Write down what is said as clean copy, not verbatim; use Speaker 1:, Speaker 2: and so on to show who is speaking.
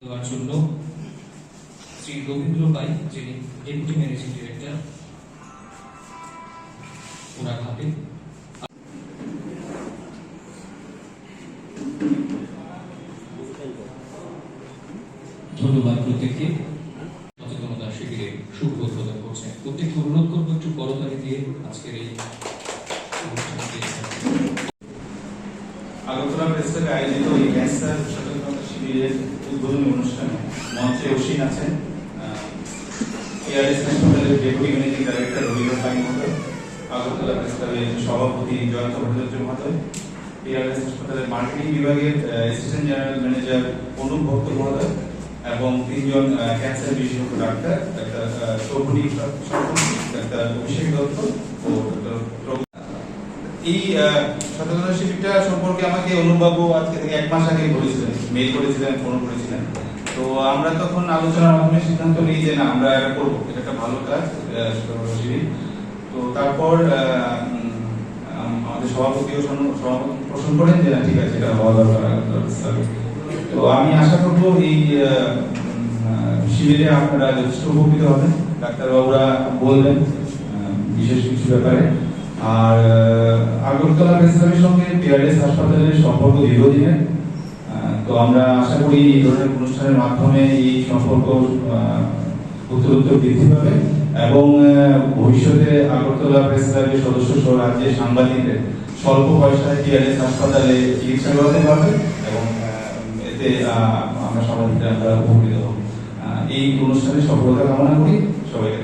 Speaker 1: দেওয়ার জন্য শ্রী রবীন্দ্র পাই, যিনি ডেপুটি ম্যানেজিং ডিরেক্টর, ওনার হাতে ধন্যবাদ। প্রত্যেককে সচেতনতা শিবিরে শুভ উদ্বোধন করছেন। প্রত্যেককে অনুরোধ করবো একটু করতালি দিয়ে আজকের এই
Speaker 2: আগরতলা প্রেস ক্লাবে আয়োজিত এই ক্যান্সার সচেতনতা শিবিরের উদ্বোধনী অনুষ্ঠানে মঞ্চে অসীন আছেন এআরএস হাসপাতালের ডেপুটি ম্যানেজিং ডাইরেক্টর রবীন্দ্র পাই মহোদয়, আগরতলা প্রেস ক্লাবের সভাপতি জয়ন্ত ভট্টাচার্য মহোদয়, এআরএস হাসপাতালের মার্কেটিং বিভাগের অ্যাসিস্ট্যান্ট জেনারেল ম্যানেজার অনুপ ভক্ত মহোদয় এবং তিনজন ক্যান্সার বিশেষজ্ঞ ডাক্তার, ডাক্তার শোভনী, ডাক্তার অভিষেক দত্ত ও ডক্টর। এই সচেতনতা শিবিরটা সম্পর্কে আমাকে অনুপবাবু আজকে থেকে 1 মাস আগে বলেছিলেন, মেইল করেছিলেন, ফোন করেছিলেন। তো আমরা তখন আলোচনার মাধ্যমে সিদ্ধান্ত নিই যে না, আমরা এটা করবো, এটা একটা ভালো কাজ সচেতনতা শিবির। তো তারপর আমাদের সভাপতিও পোষণ করেন যে না ঠিক আছে, এটা হওয়া দরকার। তো আমি আশা করবো এই শিবিরে আপনারা যথেষ্ট উপকৃত হবেন, ডাক্তারবাবুরা বলবেন বিশেষ কিছু ব্যাপারে। আর আগরতলা প্রেস ক্লাবের সঙ্গে পিআরএস হাসপাতালের সম্পর্ক দীর্ঘদিনের। তো আমরা আশা করি এই ধরনের অনুষ্ঠানের মাধ্যমে এই সম্পর্ক উত্তরোত্তর বৃদ্ধি পাবে এবং ভবিষ্যতে আগরতলা প্রেস ক্লাবের সদস্য সহ রাজ্যের সাংবাদিকদের স্বল্প পয়সায় পিআরএস হাসপাতালে চিকিৎসা করাতে পারবে এবং এতে আমরা সাংবাদিকরা আমরা উপকৃত হব। এই অনুষ্ঠানে সফলতা কামনা করি। সবাইকে